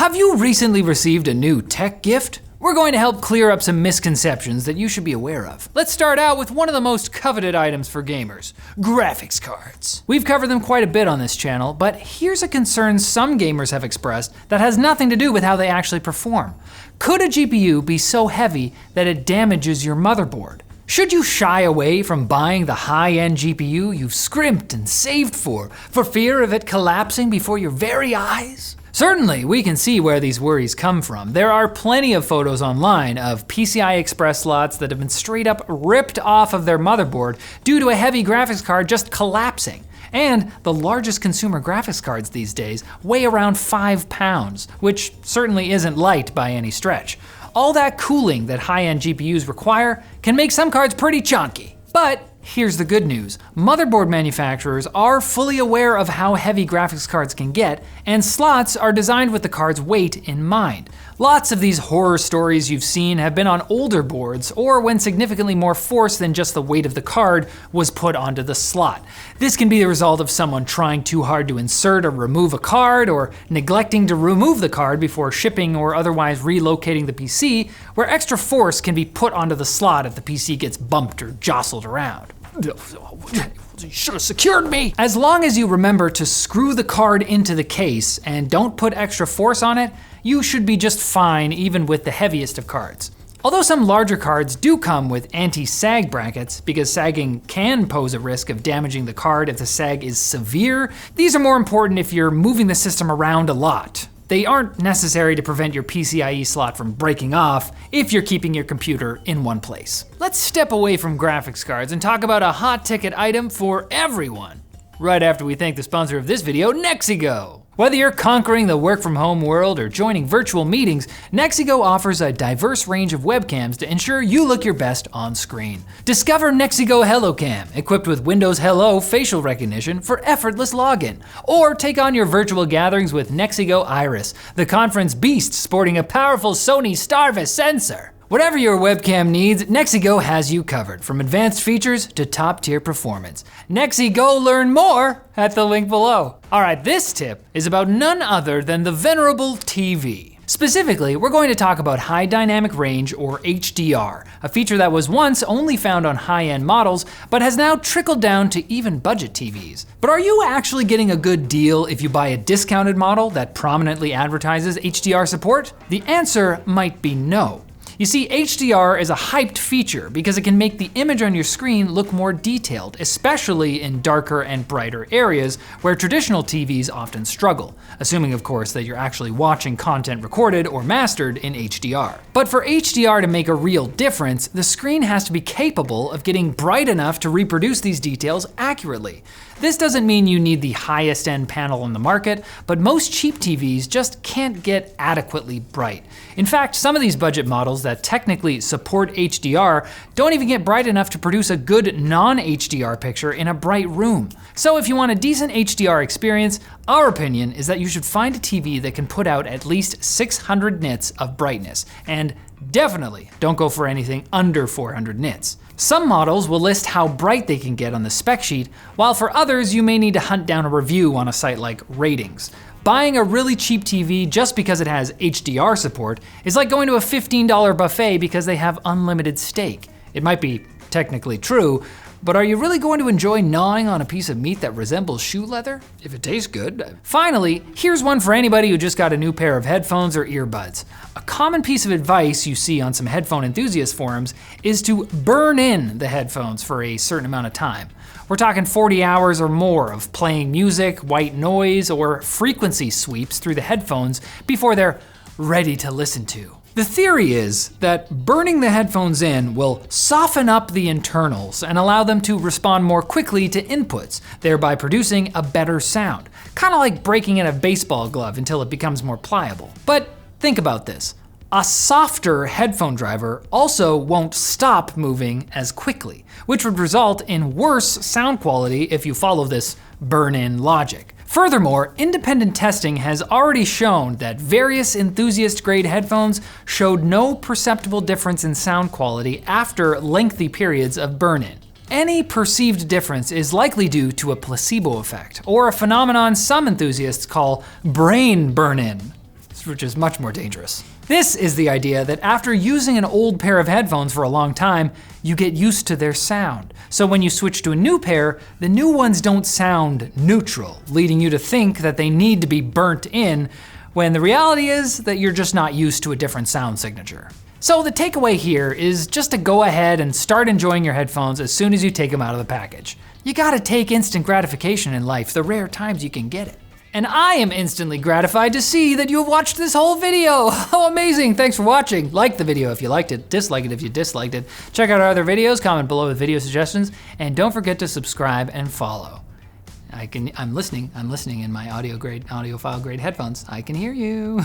Have you recently received a new tech gift? We're going to help clear up some misconceptions that you should be aware of. Let's start out with one of the most coveted items for gamers, graphics cards. We've covered them quite a bit on this channel, but here's a concern some gamers have expressed that has nothing to do with how they actually perform. Could a GPU be so heavy that it damages your motherboard? Should you shy away from buying the high-end GPU you've scrimped and saved for fear of it collapsing before your very eyes? Certainly, we can see where these worries come from. There are plenty of photos online of PCI Express slots that have been straight up ripped off of their motherboard due to a heavy graphics card just collapsing. And the largest consumer graphics cards these days weigh around 5 pounds, which certainly isn't light by any stretch. All that cooling that high-end GPUs require can make some cards pretty chunky. But here's the good news. Motherboard manufacturers are fully aware of how heavy graphics cards can get, and slots are designed with the card's weight in mind. Lots of these horror stories you've seen have been on older boards, or when significantly more force than just the weight of the card was put onto the slot. This can be the result of someone trying too hard to insert or remove a card, or neglecting to remove the card before shipping or otherwise relocating the PC, where extra force can be put onto the slot if the PC gets bumped or jostled around. You should have secured me! As long as you remember to screw the card into the case and don't put extra force on it, you should be just fine even with the heaviest of cards. Although some larger cards do come with anti-sag brackets, because sagging can pose a risk of damaging the card if the sag is severe, these are more important if you're moving the system around a lot. They aren't necessary to prevent your PCIe slot from breaking off if you're keeping your computer in one place. Let's step away from graphics cards and talk about a hot ticket item for everyone, right after we thank the sponsor of this video, Nexigo. Whether you're conquering the work from home world or joining virtual meetings, Nexigo offers a diverse range of webcams to ensure you look your best on screen. Discover Nexigo HelloCam, equipped with Windows Hello facial recognition for effortless login. Or take on your virtual gatherings with Nexigo Iris, the conference beast sporting a powerful Sony Starvis sensor. Whatever your webcam needs, Nexigo has you covered, from advanced features to top-tier performance. Nexigo, learn more at the link below. All right, this tip is about none other than the venerable TV. Specifically, we're going to talk about high dynamic range, or HDR, a feature that was once only found on high-end models, but has now trickled down to even budget TVs. But are you actually getting a good deal if you buy a discounted model that prominently advertises HDR support? The answer might be no. You see, HDR is a hyped feature because it can make the image on your screen look more detailed, especially in darker and brighter areas where traditional TVs often struggle, assuming of course that you're actually watching content recorded or mastered in HDR. But for HDR to make a real difference, the screen has to be capable of getting bright enough to reproduce these details accurately. This doesn't mean you need the highest end panel on the market, but most cheap TVs just can't get adequately bright. In fact, some of these budget models that technically support HDR don't even get bright enough to produce a good non-HDR picture in a bright room. So if you want a decent HDR experience, our opinion is that you should find a TV that can put out at least 600 nits of brightness, and definitely don't go for anything under 400 nits. Some models will list how bright they can get on the spec sheet, while for others you may need to hunt down a review on a site like Ratings. Buying a really cheap TV just because it has HDR support is like going to a $15 buffet because they have unlimited steak. It might be technically true, but are you really going to enjoy gnawing on a piece of meat that resembles shoe leather? If it tastes good. Finally, here's one for anybody who just got a new pair of headphones or earbuds. A common piece of advice you see on some headphone enthusiast forums is to burn in the headphones for a certain amount of time. We're talking 40 hours or more of playing music, white noise, or frequency sweeps through the headphones before they're ready to listen to. The theory is that burning the headphones in will soften up the internals and allow them to respond more quickly to inputs, thereby producing a better sound. Kind of like breaking in a baseball glove until it becomes more pliable. But think about this. A softer headphone driver also won't stop moving as quickly, which would result in worse sound quality if you follow this burn-in logic. Furthermore, independent testing has already shown that various enthusiast-grade headphones showed no perceptible difference in sound quality after lengthy periods of burn-in. Any perceived difference is likely due to a placebo effect, or a phenomenon some enthusiasts call brain burn-in. which is much more dangerous. This is the idea that after using an old pair of headphones for a long time, you get used to their sound. So when you switch to a new pair, the new ones don't sound neutral, leading you to think that they need to be burnt in, when the reality is that you're just not used to a different sound signature. So the takeaway here is just to go ahead and start enjoying your headphones as soon as you take them out of the package. You gotta take instant gratification in life, the rare times you can get it. And I am instantly gratified to see that you have watched this whole video. How amazing, thanks for watching. Like the video if you liked it, dislike it if you disliked it. Check out our other videos, comment below with video suggestions, and don't forget to subscribe and follow. I'm listening in my audiophile grade headphones. I can hear you.